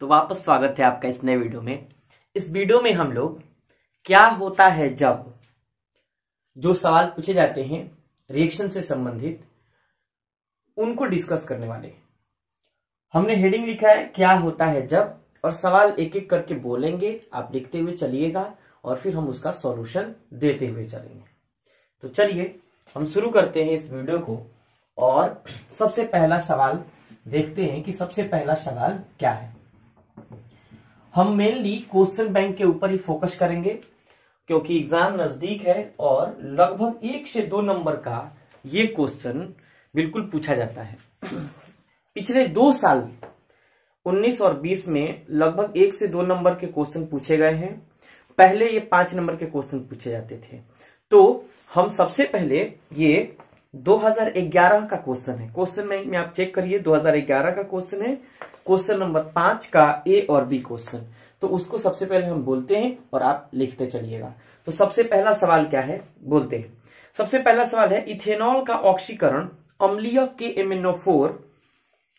तो वापस स्वागत है आपका इस नए वीडियो में। इस वीडियो में हम लोग क्या होता है जब जो सवाल पूछे जाते हैं रिएक्शन से संबंधित उनको डिस्कस करने वाले हैं। हमने हेडिंग लिखा है क्या होता है जब, और सवाल एक एक करके बोलेंगे, आप लिखते हुए चलिएगा और फिर हम उसका सॉल्यूशन देते हुए चलेंगे। तो चलिए हम शुरू करते हैं इस वीडियो को और सबसे पहला सवाल देखते हैं कि सबसे पहला सवाल क्या है। हम मेनली क्वेश्चन बैंक के ऊपर ही फोकस करेंगे क्योंकि एग्जाम नजदीक है और लगभग 1 से 2 नंबर का ये क्वेश्चन बिल्कुल पूछा जाता है। पिछले 2 साल 19 और 20 में लगभग 1 से 2 नंबर के क्वेश्चन पूछे गए हैं। पहले ये 5 नंबर के क्वेश्चन पूछे जाते थे। तो हम सबसे पहले ये 2011 का क्वेश्चन है, क्वेश्चन बैंक में आप चेक करिए 2011 का क्वेश्चन है, क्वेश्चन नंबर 5 का ए और बी क्वेश्चन। तो उसको सबसे पहले हम बोलते हैं और आप लिखते चलिएगा। तो सबसे पहला सवाल क्या है बोलते हैं। सबसे पहला सवाल है इथेनॉल का ऑक्सीकरण अम्लीय KMnO4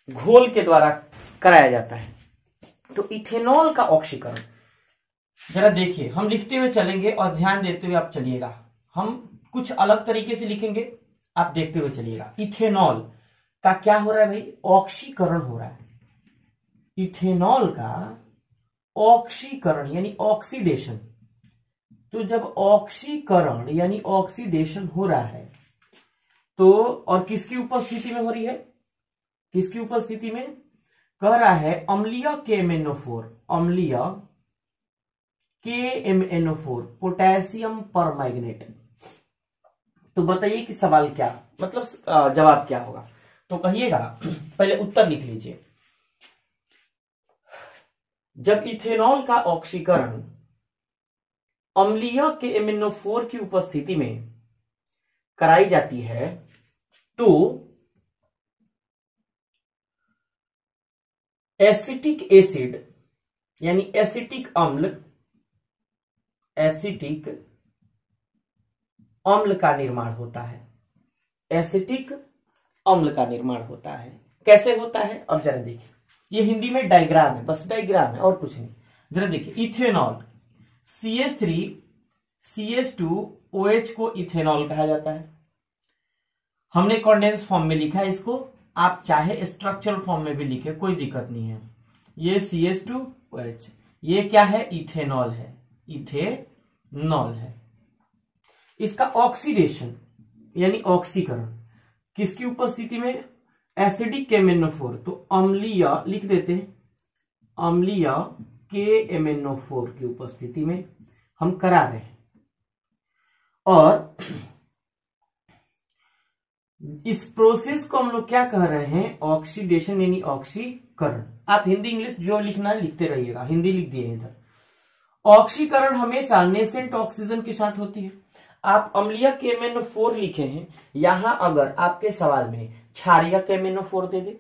घोल के द्वारा कराया जाता है। तो इथेनॉल का ऑक्सीकरण जरा देखिए, हम लिखते हुए चलेंगे और ध्यान देते हुए आप चलिएगा। हम कुछ अलग तरीके से लिखेंगे, आप देखते हुए चलिएगा। इथेनॉल का क्या हो रहा है भाई, ऑक्सीकरण हो रहा है। इथेनॉल का ऑक्सीकरण यानी ऑक्सीडेशन। तो जब ऑक्सीकरण यानी ऑक्सीडेशन हो रहा है तो और किसकी उपस्थिति में हो रही है, किसकी उपस्थिति में, कह रहा है अम्लीय KMnO4, अम्लीय KMnO4 पोटेशियम परमैंगनेट। तो बताइए कि सवाल क्या मतलब जवाब क्या होगा। तो कहिएगा, पहले उत्तर लिख लीजिए। जब इथेनॉल का ऑक्सीकरण अम्लीय KMnO4 की उपस्थिति में कराई जाती है तो एसिटिक एसिड यानी एसिटिक अम्ल का निर्माण होता है। एसिटिक अम्ल का निर्माण होता है। कैसे होता है अब जरा देखिए, ये हिंदी में डायग्राम है, बस डायग्राम है और कुछ नहीं। जरा देखिए, इथेनॉल CH3 CH2OH को इथेनॉल कहा जाता है। हमने कॉन्डेंस फॉर्म में लिखा है इसको, आप चाहे स्ट्रक्चरल फॉर्म में भी लिखे, कोई दिक्कत नहीं है। ये CH2OH, ये क्या है, इथेनॉल है, इथेनॉल है। इसका ऑक्सीडेशन यानी ऑक्सीकरण किसकी उपस्थिति में, एसिडिक KMnO4, तो अम्लीय लिख देते हैं, अम्लीय KMnO4 की उपस्थिति में हम करा रहे हैं। और इस प्रोसेस को हम लोग क्या कह रहे हैं, ऑक्सीडेशन यानी ऑक्सीकरण। आप हिंदी इंग्लिश जो लिखना है लिखते रहिएगा, हिंदी लिख दिए इधर। ऑक्सीकरण हमेशा नेसेंट ऑक्सीजन के साथ होती है। आप अम्लीय KMnO4 लिखे हैं, यहां अगर आपके सवाल में क्षारीय KMnO4 दे दे,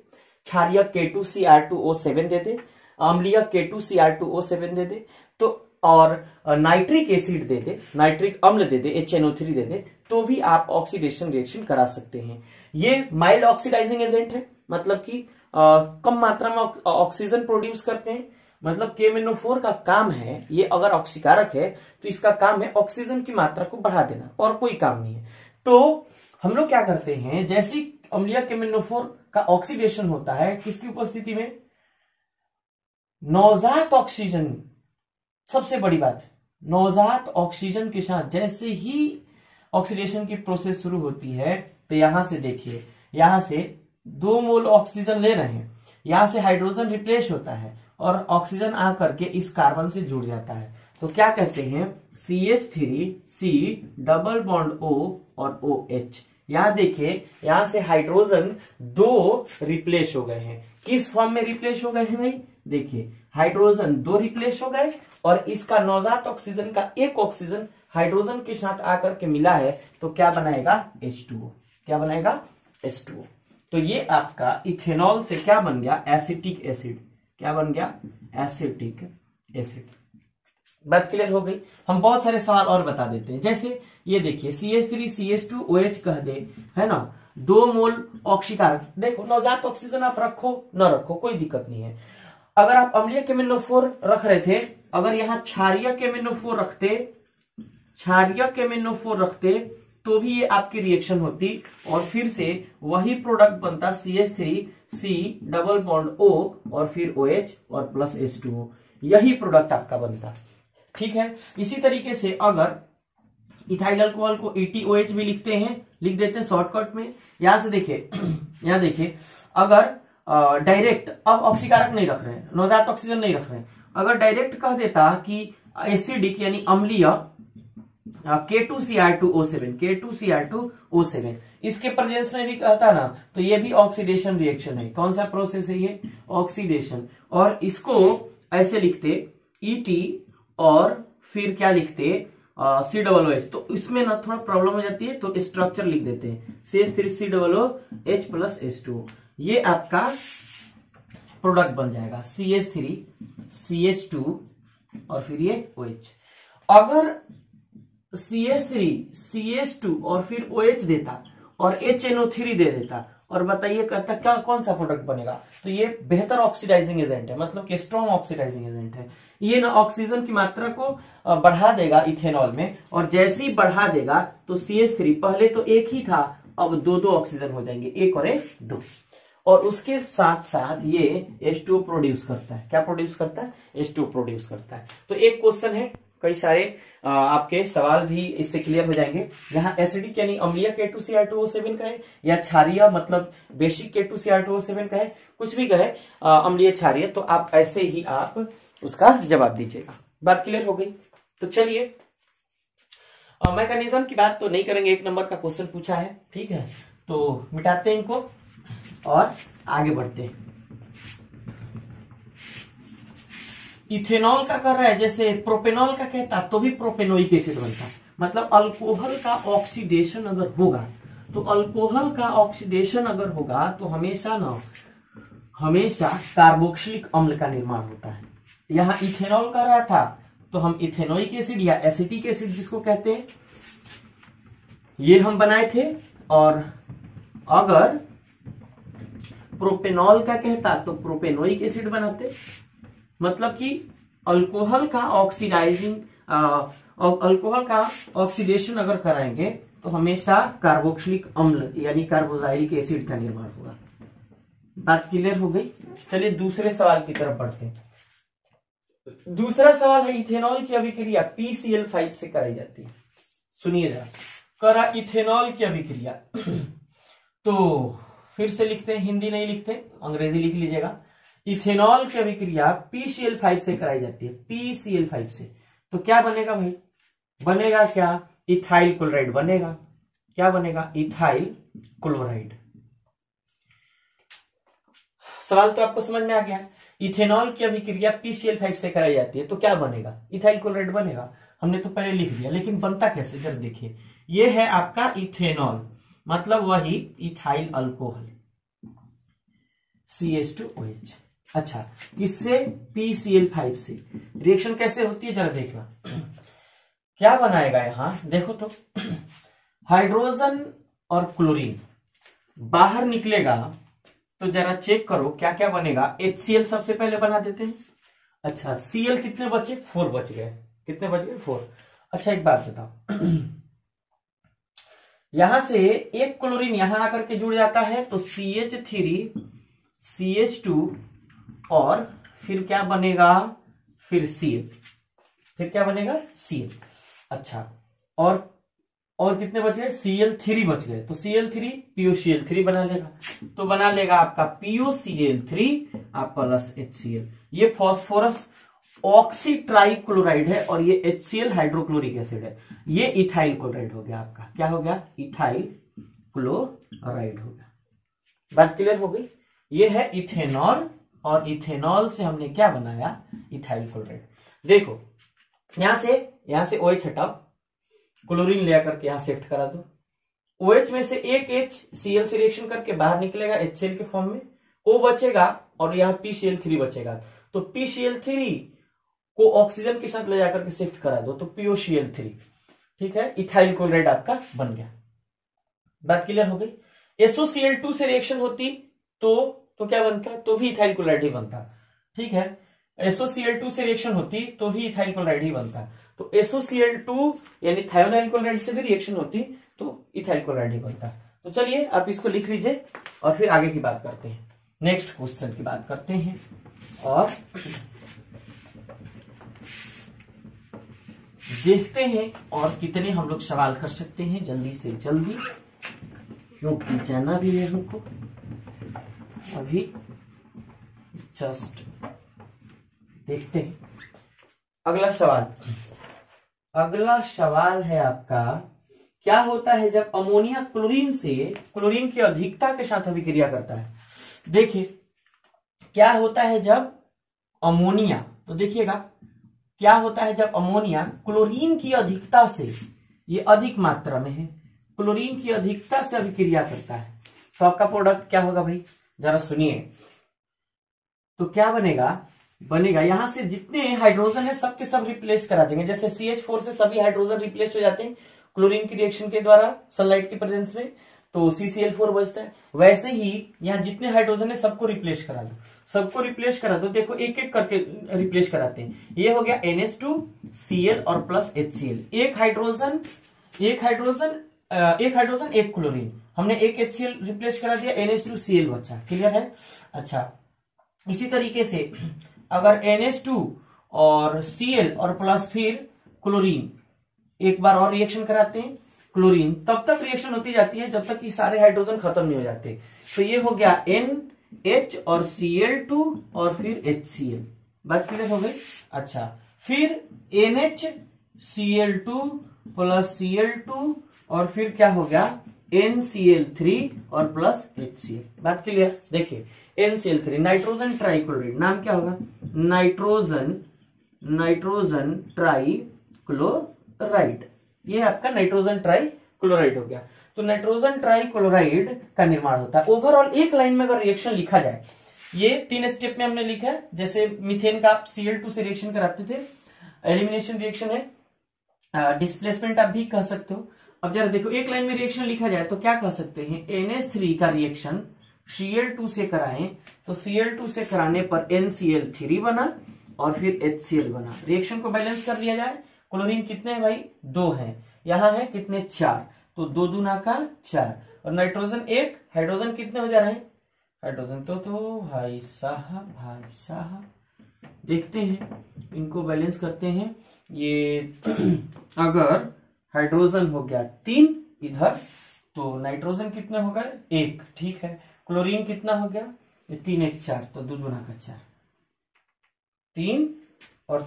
क्षारीय K2Cr2O7 दे दे, अम्लीय K2Cr2O7 दे दे, तो और नाइट्रिक एसिड दे दे, नाइट्रिक अम्ल दे दे, HNO3 दे दे, तो भी आप ऑक्सीडेशन रिएक्शन करा सकते हैं। ये माइल्ड ऑक्सीडाइजिंग एजेंट है, मतलब कि कम मात्रा में ऑक्सीजन प्रोड्यूस करते हैं। मतलब KMnO4 का काम है, ये अगर ऑक्सीकारक है तो इसका काम है ऑक्सीजन की मात्रा को बढ़ा देना, और कोई काम नहीं है। तो हम लोग क्या करते हैं, जैसी अम्लीय KMnO4 का ऑक्सीडेशन होता है किसकी उपस्थिति में, नवजात ऑक्सीजन। सबसे बड़ी बात है, नवजात ऑक्सीजन के साथ जैसे ही ऑक्सीडेशन की प्रोसेस शुरू होती है, तो यहां से देखिए, यहां से 2 मोल ऑक्सीजन ले रहे हैं, यहां से हाइड्रोजन रिप्लेस होता है और ऑक्सीजन आकर के इस कार्बन से जुड़ जाता है। तो क्या कहते हैं, CH3C डबल बॉन्ड O और OH। यहां देखिए, यहां से हाइड्रोजन 2 रिप्लेस हो गए हैं। किस फॉर्म में रिप्लेस हो गए हैं भाई, देखिए हाइड्रोजन 2 रिप्लेस हो गए और इसका नवजात ऑक्सीजन का एक ऑक्सीजन हाइड्रोजन के साथ आकर के मिला है, तो क्या बनाएगा, H2O। क्या बनाएगा, H2O। तो ये आपका इथेनॉल से क्या बन गया, एसिटिक एसिड। क्या बन गया, एसिटिक एसिड। बात क्लियर हो गई। हम बहुत सारे सवाल और बता देते हैं, जैसे ये देखिए CH3 CH2OH कह दे, है ना, 2 मोल ऑक्सीकारक। देखो नवजात ऑक्सीजन आप रखो न रखो कोई दिक्कत नहीं है, अगर आप अम्लीय KMnO4 रख रहे थे, अगर यहाँ क्षारीय KMnO4 रखते तो भी ये आपकी रिएक्शन होती और फिर से वही प्रोडक्ट बनता CH3C डबल बॉन्ड O और फिर OH और प्लस H2O, यही प्रोडक्ट आपका बनता। ठीक है, इसी तरीके से अगर इथाइल अल्कोहल को ETOH भी लिखते हैं, लिख देते हैं शॉर्टकट में। यहां से देखिए, यहां देखिए, अगर डायरेक्ट अब ऑक्सीकारक नहीं रख रहे हैं, नवजात ऑक्सीजन नहीं रख रहे हैं, अगर डायरेक्ट कह देता कि एसिडिक यानी अम्लीय K2Cr2O7 इसके प्रेजेंस में भी कहता ना, तो ये भी ऑक्सीडेशन रिएक्शन है। कौन सा प्रोसेस है ये? ऑक्सीडेशन। और इसको ऐसे लिखते ET और फिर क्या लिखते COOH, तो इसमें ना थोड़ा प्रॉब्लम हो जाती है, तो स्ट्रक्चर लिख देते हैं CH3COOH प्लस H2O, ये आपका प्रोडक्ट बन जाएगा CH3 CH2 और फिर ये OH। अगर CH3 CH2 और फिर OH देता और HNO3 दे देता और बताइए कहता क्या कौन सा प्रोडक्ट बनेगा, तो ये बेहतर ऑक्सीडाइजिंग एजेंट है, मतलब कि स्ट्रॉन्ग ऑक्सीडाइजिंग एजेंट है। ये ना ऑक्सीजन की मात्रा को बढ़ा देगा इथेनॉल में, और जैसे ही बढ़ा देगा तो CH3 पहले तो एक ही था, अब दो दो ऑक्सीजन हो जाएंगे, एक और एक दो, और उसके साथ साथ ये H2O प्रोड्यूस करता है। क्या प्रोड्यूस करता है? H2O प्रोड्यूस करता है। तो एक क्वेश्चन है, कई सारे आपके सवाल भी इससे क्लियर हो जाएंगे। यहाँ एसिडिक यानी अम्लीय K2Cr2O7 का है, या क्षारीय मतलब बेसिक K2Cr2O7 का है, कुछ भी कहे अम्लीय क्षारीय, तो आप ऐसे ही आप उसका जवाब दीजिएगा। बात क्लियर हो गई? तो चलिए मैकेनिज्म की बात तो नहीं करेंगे, एक नंबर का क्वेश्चन पूछा है, ठीक है, तो मिटाते हैं इनको और आगे बढ़ते हैं। इथेनॉल का कर रहा है, जैसे प्रोपेनॉल का कहता तो भी प्रोपेनोइक एसिड बनता, मतलब अल्कोहल का ऑक्सीडेशन अगर होगा, तो अल्कोहल का ऑक्सीडेशन अगर होगा तो हमेशा कार्बोक्सिलिक अम्ल का निर्माण होता है। यहां इथेनॉल कर रहा था तो हम इथेनोइक एसिड या एसिटिक एसिड जिसको कहते हैं ये हम बनाए थे, और अगर प्रोपेनॉल का कहता तो प्रोपेनोइक एसिड बनाते। मतलब कि अल्कोहल का ऑक्सीडेशन अगर कराएंगे तो हमेशा कार्बोक्सिलिक अम्ल यानी कार्बोजाइलिक एसिड का निर्माण होगा। बात क्लियर हो गई? चलिए दूसरे सवाल की तरफ बढ़ते हैं। दूसरा सवाल है, इथेनॉल की अभिक्रिया PCl5 से कराई जाती है। सुनिए जरा, करा इथेनॉल की अभिक्रिया तो फिर से लिखते हैं, हिंदी नहीं लिखते, अंग्रेजी लिख लीजिएगा। इथेनॉल की अभिक्रिया PCl5 से कराई जाती है, PCl5 से, तो क्या बनेगा भाई? बनेगा क्या? इथाइल क्लोराइड बनेगा। क्या बनेगा? Ethyl chloride. सवाल तो आपको समझ में आ गया। इथेनॉल की अभिक्रिया PCl5 से कराई जाती है तो क्या बनेगा? इथाइल क्लोराइड बनेगा। हमने तो पहले लिख दिया, लेकिन बनता कैसे जरा देखिए। ये है आपका इथेनॉल, मतलब वही इथाइल अल्कोहल CH2OH। अच्छा, किससे? PCl5 से। रिएक्शन कैसे होती है जरा देखना। क्या बनाएगा यहां देखो तो, हाइड्रोजन और क्लोरीन बाहर निकलेगा, तो जरा चेक करो क्या क्या बनेगा। HCl सबसे पहले बना देते हैं। अच्छा, Cl कितने बचे? 4 बच गए। कितने बच गए? 4। अच्छा एक बात बताओ, यहां से एक क्लोरीन यहां आकर के जुड़ जाता है तो CH3 CH2 और फिर क्या बनेगा? फिर Cl। फिर क्या बनेगा? Cl। अच्छा, और कितने बच गए? Cl3 बच गए, तो Cl3 POCl3 बना लेगा, तो बना लेगा आपका POCl3 आप प्लस HCl। ये फास्फोरस ऑक्सी ट्राइक्लोराइड है और ये HCl हाइड्रोक्लोरिक एसिड है। ये इथाइल क्लोराइड हो गया आपका। क्या हो गया? इथाइल क्लोराइड हो गया। बात क्लियर हो गई? ये है इथेनॉल, और इथेनॉल से हमने क्या बनाया? Ethyl chloride. देखो यहां से OH हटाओ, क्लोरीन ले आकर के यहां शिफ्ट करा दो। OH में से एक H Cl से रिएक्शन करके बाहर निकलेगा HCl के फॉर्म में, O बचेगा और यहाँ PCl3 बचेगा, तो PCl3 को ऑक्सीजन के साथ ले जाकर के शिफ्ट करा दो तो POCl3। ठीक है, इथाइल क्लोराइड आपका बन गया। बात क्लियर हो गई? SOCl2 से रिएक्शन होती तो क्या बनता? तो भी इथाइल क्लोराइड ही बनता। ठीक है। SOCl2 से रिएक्शन होती तो ही इथाइल क्लोराइड ही बनता। तो SOCl2 यानी थायोनाइल क्लोराइड से भी रिएक्शन होती तो इथाइल क्लोराइड ही बनता। तो चलिए आप इसको लिख लीजिए और फिर आगे की बात करते हैं, नेक्स्ट क्वेश्चन की बात करते हैं। और देखते हैं और कितने हम लोग सवाल कर सकते हैं जल्दी से जल्दी, क्योंकि जाना भी है हमको अभी। जस्ट देखते हैं अगला सवाल। अगला सवाल है आपका, क्या होता है जब अमोनिया क्लोरीन की अधिकता के साथ अभिक्रिया करता है। देखिए क्या होता है जब अमोनिया, तो देखिएगा क्या होता है जब अमोनिया क्लोरीन की अधिकता से, ये अधिक मात्रा में है, क्लोरीन की अधिकता से अभिक्रिया करता है तो आपका प्रोडक्ट क्या होगा भाई, जरा सुनिए। तो क्या बनेगा यहां से जितने हाइड्रोजन है सबके सब रिप्लेस करा देंगे। जैसे CH4 से सभी हाइड्रोजन रिप्लेस हो जाते हैं क्लोरीन की रिएक्शन के द्वारा सनलाइट की प्रेजेंस में, तो CCl4 बचता है। वैसे ही यहाँ जितने हाइड्रोजन है सबको रिप्लेस करा दो। देखो एक एक करके रिप्लेस कराते हैं। ये हो गया NH2Cl और प्लस HCl, एक हाइड्रोजन एक क्लोरीन, हमने एक HCl रिप्लेस करा दिया, NH2Cl बचा। क्लियर है। अच्छा इसी तरीके से अगर NH2 और Cl और प्लस फिर क्लोरीन एक बार और रिएक्शन कराते हैं क्लोरीन, तब तक रिएक्शन होती जाती है जब तक कि सारे हाइड्रोजन खत्म नहीं हो जाते। तो ये हो गया NH और Cl2 और फिर HCl, बात क्लियर हो गई। अच्छा फिर NHCl2 प्लस Cl2 और फिर क्या हो गया NCl3 और प्लस HCl, बात क्लियर। देखिए NCl3 नाइट्रोजन ट्राइक्लोराइड, नाम क्या होगा नाइट्रोजन ट्राइक्लोराइड, ये आपका नाइट्रोजन ट्राइक्लोराइड हो गया। तो नाइट्रोजन ट्राइक्लोराइड का निर्माण होता है। ओवरऑल एक लाइन में अगर रिएक्शन लिखा जाए, ये 3 स्टेप में हमने लिखा है। जैसे मीथेन का आप Cl2 से रिएक्शन कराते थे, एलिमिनेशन रिएक्शन है, डिस्प्लेसमेंट आप भी कह सकते हो। अब जरा देखो एक लाइन में रिएक्शन लिखा जाए तो क्या कह सकते हैं, NH3 का रिएक्शन Cl2 से कराएं तो Cl2 से कराने पर NCl3 बना और फिर HCl बना। रिएक्शन को बैलेंस कर दिया जाए, क्लोरीन कितने हैं भाई 2 हैं, यहां है कितने 4, तो 2 दूना का 4 और नाइट्रोजन 1, हाइड्रोजन कितने हो जा रहे हैं हाइड्रोजन तो भाई साहब देखते हैं इनको बैलेंस करते हैं। ये अगर हाइड्रोजन हो गया 3 इधर तो नाइट्रोजन कितने हो गए 1, ठीक है। क्लोरीन कितना हो गया 3 1 4, तो 2 दूना का 4, 3 और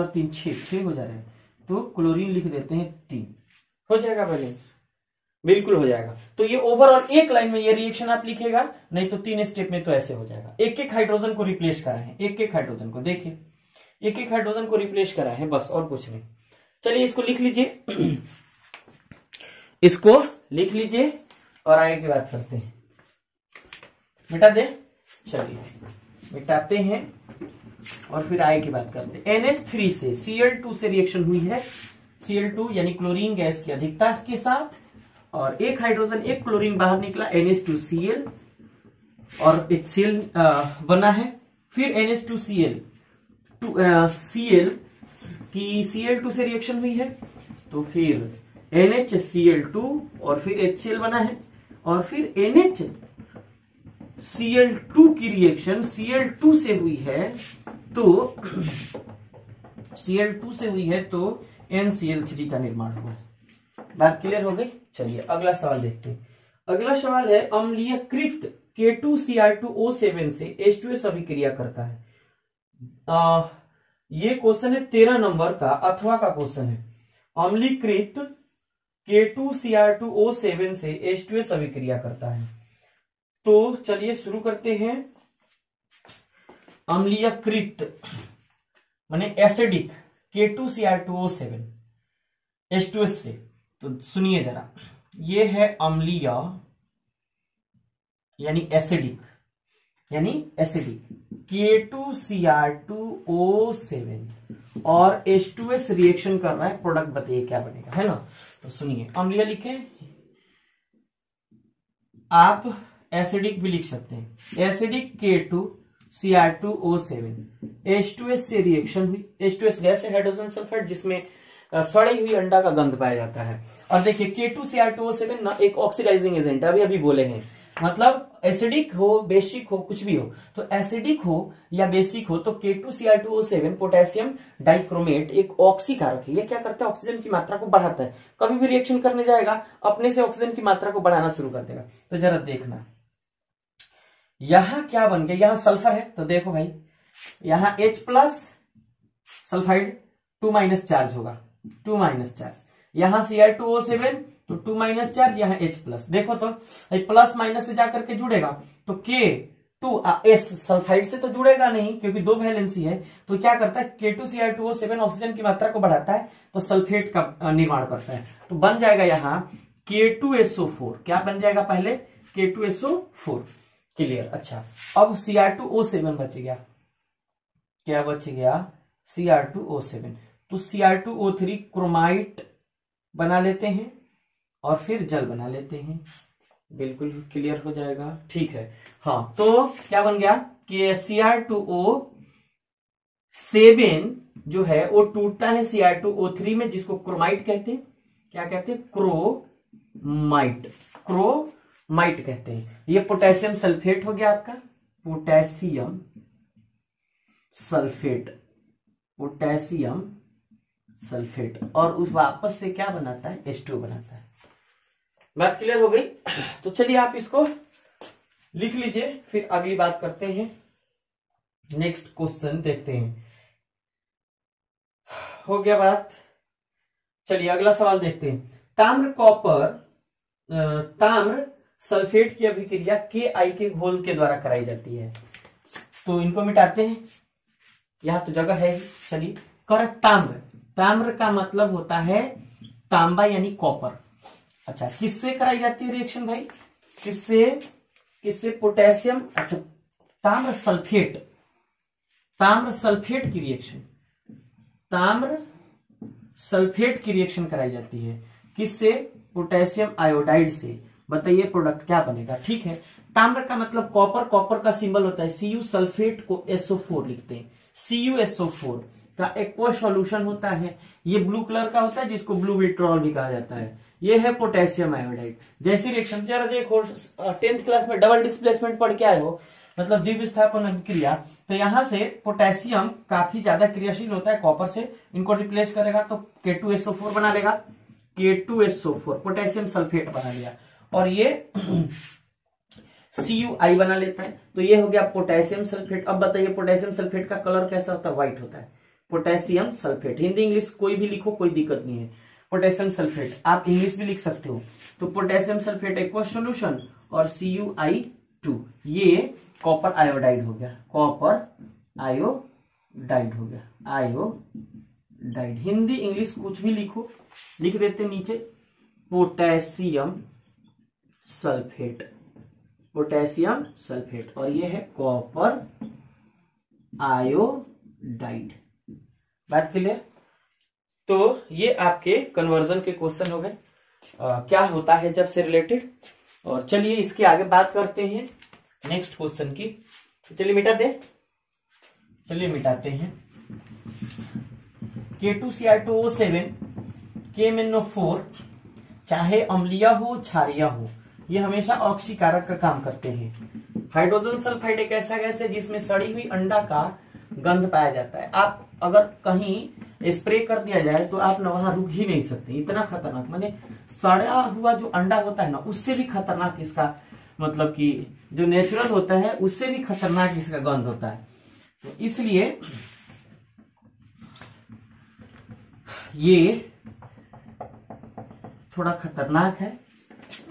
3 6 हो जा रहे हैं, तो क्लोरीन लिख देते हैं 3, हो जाएगा बैलेंस, बिल्कुल हो जाएगा। तो ये ओवरऑल एक लाइन में ये रिएक्शन आप लिखेगा, नहीं तो 3 स्टेप में तो ऐसे हो जाएगा। एक एक हाइड्रोजन को रिप्लेस करा है, एक एक हाइड्रोजन को देखिए, एक एक हाइड्रोजन को रिप्लेस करा है, बस और कुछ नहीं। चलिए इसको लिख लीजिए, इसको लिख लीजिए और आगे की बात करते हैं। मिटा दे, चलिए मिटाते हैं और फिर आगे की बात करते हैं। NH3 से Cl2 से रिएक्शन हुई है, Cl2 यानी क्लोरीन गैस की अधिकता के साथ, और एक हाइड्रोजन एक क्लोरीन बाहर निकला NH2Cl और HCl बना है। फिर NH2Cl Cl की Cl2 से रिएक्शन हुई है, तो फिर NHCl2 और फिर HCl बना है, और फिर NHCl2 की रिएक्शन Cl2 से हुई है, तो Cl2 से हुई है तो NCl3 का निर्माण हुआ है। बात क्लियर हो गई। चलिए अगला सवाल देखते हैं। अगला सवाल है, अम्लीयकृत K2Cr2O7 से H2S अभिक्रिया करता है। ये क्वेश्चन है 13 नंबर का, अथवा का क्वेश्चन है। अम्लीकृत K2Cr2O7 से H2S अभिक्रिया करता है। तो चलिए शुरू करते हैं। अम्लीयकृत माने एसिडिक K2Cr2O7 H2S से, तो सुनिए जरा, ये है अम्लीय यानी एसिडिक K2Cr2O7 और H2S रिएक्शन कर रहा है, प्रोडक्ट बताइए क्या बनेगा, है ना। तो सुनिए, अम्लीय लिखे, आप एसिडिक भी लिख सकते हैं। एसिडिक Cr2O7 H2S से रिएक्शन हुई, H2S गैस है हाइड्रोजन सल्फाइड जिसमें सड़ी हुई अंडा का गंध पाया जाता है। और देखिए K2Cr2O7 ना एक ऑक्सीडाइजिंग एजेंट, अभी अभी बोले हैं, मतलब एसिडिक हो बेसिक हो कुछ भी हो, तो एसिडिक हो या बेसिक हो तो K2Cr2O7 पोटेशियम डाइक्रोमेट एक ऑक्सीकारक है। ये क्या करता है, ऑक्सीजन की मात्रा को बढ़ाता है। कभी भी रिएक्शन करने जाएगा अपने से ऑक्सीजन की मात्रा को बढ़ाना शुरू कर देगा। तो जरा देखना यहां क्या बन गया, यहां सल्फर है तो देखो भाई यहां H प्लस सल्फाइड 2- चार्ज होगा, 2- चार्ज। यहां Cr2O7 तो 2- चार्ज, यहां H प्लस। देखो तो प्लस माइनस से जाकर के जुड़ेगा तो K2S सल्फाइड से तो जुड़ेगा नहीं क्योंकि दो वैलेंसी है। तो क्या करता है K2Cr2O7 ऑक्सीजन की मात्रा को बढ़ाता है तो सल्फेट का निर्माण करता है। तो बन जाएगा यहां K2SO4। क्या बन जाएगा पहले K2SO4। क्लियर। अच्छा अब Cr2O7 बच गया, क्या बच गया Cr2O7। तो Cr2O3 क्रोमाइट बना लेते हैं और फिर जल बना लेते हैं, बिल्कुल क्लियर हो जाएगा। ठीक है हाँ, तो क्या बन गया कि Cr2O7 जो है वो टूटता है Cr2O3 में, जिसको क्रोमाइट कहते हैं। क्या कहते हैं, क्रोमाइट, क्रोमाइट कहते हैं। ये पोटेशियम सल्फेट हो गया आपका, पोटेशियम सल्फेट, पोटेशियम सल्फेट। और उस वापस से क्या बनाता है, H2O बनाता है। बात क्लियर हो गई। तो चलिए आप इसको लिख लीजिए, फिर अगली बात करते हैं। नेक्स्ट क्वेश्चन देखते हैं, हो गया बात। चलिए अगला सवाल देखते हैं। ताम्र सल्फेट की अभिक्रिया Ki के घोल के द्वारा कराई जाती है। तो इनको मिटाते हैं, यहां तो जगह है। चलिए कर ताम्र, ताम्र का मतलब होता है तांबा यानी कॉपर। अच्छा किससे कराई जाती है रिएक्शन भाई, किससे पोटेशियम। अच्छा ताम्र सल्फेट, ताम्र सल्फेट की रिएक्शन, ताम्र सल्फेट की रिएक्शन कराई जाती है किससे, पोटेशियम आयोडाइड से। बताइए प्रोडक्ट क्या बनेगा। ठीक है, ताम्र का मतलब कॉपर, कॉपर का सिंबल होता है Cu, सल्फेट को SO4 लिखते हैं। CuSO4 का एक्वा सॉल्यूशन होता है, ये ब्लू कलर का होता है जिसको ब्लू विट्रॉल भी कहा जाता है। ये है पोटेशियम आयोडाइड। जैसी रिएक्शन जरा देखो 10th क्लास में डबल डिस्प्लेसमेंट पढ़ के आए हो, मतलब द्विविस्थापन अभिक्रिया। तो यहां से पोटेशियम काफी ज्यादा क्रियाशील होता है कॉपर से, इनको रिप्लेस करेगा तो K2SO4 बना लेगा, K2SO4 पोटेशियम सल्फेट बना लिया। और ये CuI बना लेता है, तो ये हो गया पोटेशियम सल्फेट। अब बताइए पोटेशियम सल्फेट का कलर कैसा होता है, व्हाइट होता है। पोटेशियम सल्फेट, हिंदी इंग्लिश कोई भी लिखो कोई दिक्कत नहीं है। पोटेशियम सल्फेट आप इंग्लिश भी लिख सकते हो। तो पोटेशियम सल्फेट एक्वा सॉल्यूशन और CuI2, ये कॉपर आयोडाइड हो गया, कॉपर आयोडाइड हो गया, आयोडाइड। हिंदी इंग्लिश कुछ भी लिखो, लिख देते नीचे पोटेशियम सल्फेट, पोटेशियम सल्फेट। और ये है कॉपर आयोडाइड। बात क्लियर। तो ये आपके कन्वर्जन के क्वेश्चन हो गए, क्या होता है जब से रिलेटेड। और चलिए इसके आगे बात करते हैं नेक्स्ट क्वेश्चन की। तो चलिए मिटा दे, चलिए मिटाते हैं। K2Cr2O7 KMnO4 चाहे अम्लीय हो क्षारीय हो, ये हमेशा ऑक्सीकारक का काम करते हैं। हाइड्रोजन सल्फाइड एक ऐसा गैस है जिसमें सड़ी हुई अंडा का गंध पाया जाता है। आप अगर कहीं स्प्रे कर दिया जाए तो आप ना वहां रुक ही नहीं सकते, इतना खतरनाक। माने सड़ा हुआ जो अंडा होता है ना, उससे भी खतरनाक इसका, मतलब कि जो नेचुरल होता है उससे भी खतरनाक इसका गंध होता है। तो इसलिए ये थोड़ा खतरनाक है,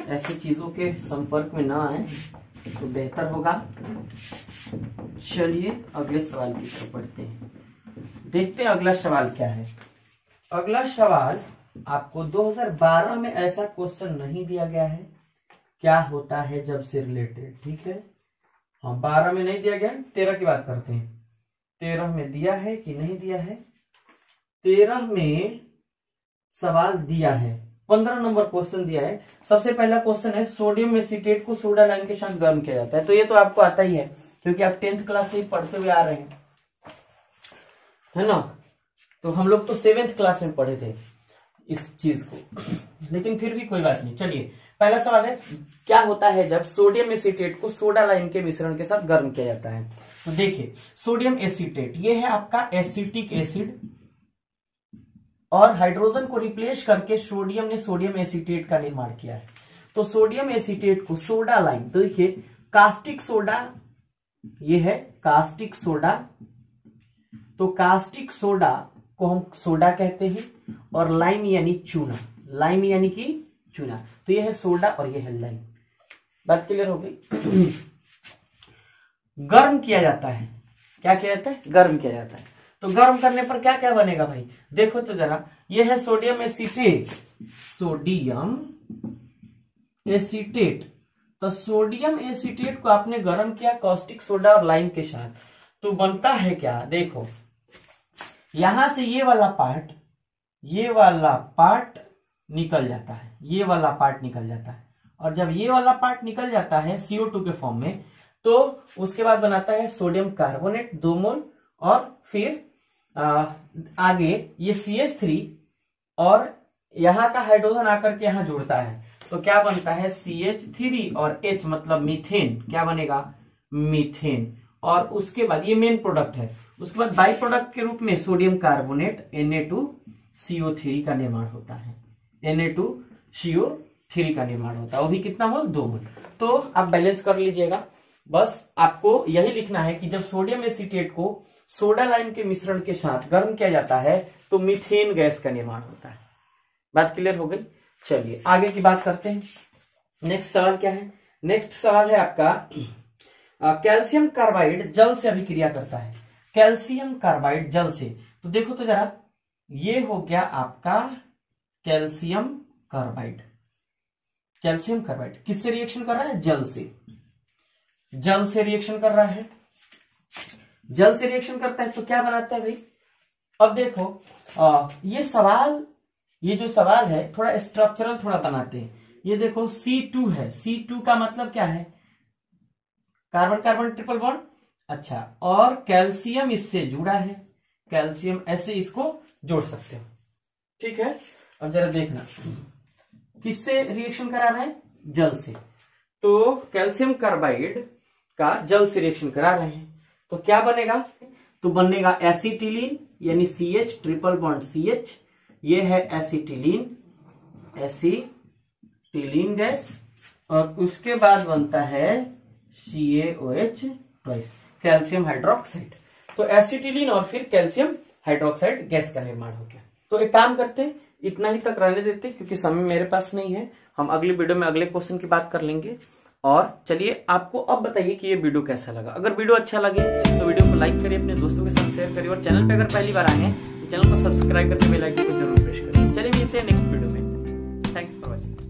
ऐसी चीजों के संपर्क में ना आए तो बेहतर होगा। चलिए अगले सवाल की तरफ बढ़ते हैं, देखते हैं अगला सवाल क्या है। अगला सवाल आपको 2012 में ऐसा क्वेश्चन नहीं दिया गया है, क्या होता है जब से रिलेटेड। ठीक है हाँ, 12 में नहीं दिया गया, 13 की बात करते हैं। 13 में दिया है कि नहीं दिया है, 13 में सवाल दिया है 15 नंबर क्वेश्चन दिया है। सबसे पहला क्वेश्चन है सोडियम एसीटेट को सोडा लाइम के साथ गर्म किया जाता है। तो ये तो आपको आता ही है क्योंकि आप 10th क्लास से ही पढ़ते हुए आ रहे हैं, है ना। तो हम लोग तो 7th क्लास में पढ़े थे इस चीज को, लेकिन फिर भी कोई बात नहीं। चलिए पहला सवाल है, क्या होता है जब सोडियम एसीटेट को सोडा लाइम के मिश्रण के साथ गर्म किया जाता है। तो देखिए सोडियम एसीटेट ये है आपका एसिटिक एसिड, और हाइड्रोजन को रिप्लेस करके सोडियम ने सोडियम एसीटेट का निर्माण किया है। तो सोडियम एसीटेट को सोडा लाइम, तो देखिए कास्टिक सोडा ये है कास्टिक सोडा, तो कास्टिक सोडा को हम सोडा कहते हैं, और लाइम यानी चूना, लाइम यानी कि चूना, तो ये है सोडा और ये है लाइम। बात क्लियर हो गई। गर्म किया जाता है, क्या किया जाता है, गर्म किया जाता है। तो गर्म करने पर क्या क्या बनेगा भाई, देखो तो जरा, ये है सोडियम एसीटेट, सोडियम एसीटेट। तो सोडियम एसीटेट को आपने गर्म किया कास्टिक सोडा और लाइम के साथ, तो बनता है क्या, देखो यहां से ये वाला पार्ट निकल जाता है, ये वाला पार्ट निकल जाता है, और जब ये वाला पार्ट निकल जाता है CO2 के फॉर्म में, तो उसके बाद बनाता है सोडियम कार्बोनेट 2 मोल, और फिर आगे ये CH3 और यहां का हाइड्रोजन आकर के यहां जुड़ता है, तो क्या बनता है CH3 और H मतलब मीथेन, क्या बनेगा, मीथेन। और उसके बाद ये मेन प्रोडक्ट है, उसके बाद बाई प्रोडक्ट के रूप में सोडियम कार्बोनेट Na2CO3 का निर्माण होता है, Na2CO3 का निर्माण होता है, वो भी कितना मोल, 2 मोल। तो आप बैलेंस कर लीजिएगा, बस आपको यही लिखना है कि जब सोडियम एसीटेट को सोडा लाइम के मिश्रण के साथ गर्म किया जाता है तो मीथेन गैस का निर्माण होता है। बात क्लियर हो गई। चलिए आगे की बात करते हैं। नेक्स्ट सवाल क्या है, नेक्स्ट सवाल है आपका, कैल्शियम कार्बाइड जल से अभिक्रिया करता है, कैल्शियम कार्बाइड जल से। तो देखो तो जरा, ये हो गया आपका कैल्शियम कार्बाइड, कैल्शियम कार्बाइड किससे रिएक्शन कर रहा है, जल से, जल से रिएक्शन कर रहा है, जल से रिएक्शन करता है तो क्या बनाता है भाई। अब देखो ये जो सवाल है थोड़ा स्ट्रक्चरल थोड़ा बनाते हैं। ये देखो C2 है, C2 का मतलब क्या है, कार्बन कार्बन ट्रिपल बॉन्ड, अच्छा, और कैल्शियम इससे जुड़ा है, कैल्शियम ऐसे इसको जोड़ सकते हो, ठीक है। अब जरा देखना किससे रिएक्शन करा रहे हैं, जल से। तो कैल्शियम कार्बाइड का जल से रिएक्शन करा रहे हैं, तो क्या बनेगा, तो बनेगा एसिटिलीन यानी CH ट्रिपल बॉन्ड CH, ये है एसिटिलीन, एसिटिलीन गैस, और उसके बाद बनता है CaOH ट्वाइस, कैल्शियम हाइड्रोक्साइड। तो एसिटिलीन और फिर कैल्शियम हाइड्रोक्साइड गैस का निर्माण हो गया। तो एक काम करते हैं, इतना ही तक रहने देते क्योंकि समय मेरे पास नहीं है, हम अगले वीडियो में अगले क्वेश्चन की बात कर लेंगे। और चलिए आपको अब बताइए कि ये वीडियो कैसा लगा। अगर वीडियो अच्छा लगे तो वीडियो को लाइक करिए, अपने दोस्तों के साथ शेयर करिए, और चैनल पे अगर पहली बार आए हैं तो चैनल को सब्सक्राइब करके बेल आइकन को जरूर प्रेस करिए। चलिए मिलते हैं नेक्स्ट वीडियो में। Thanks for watching.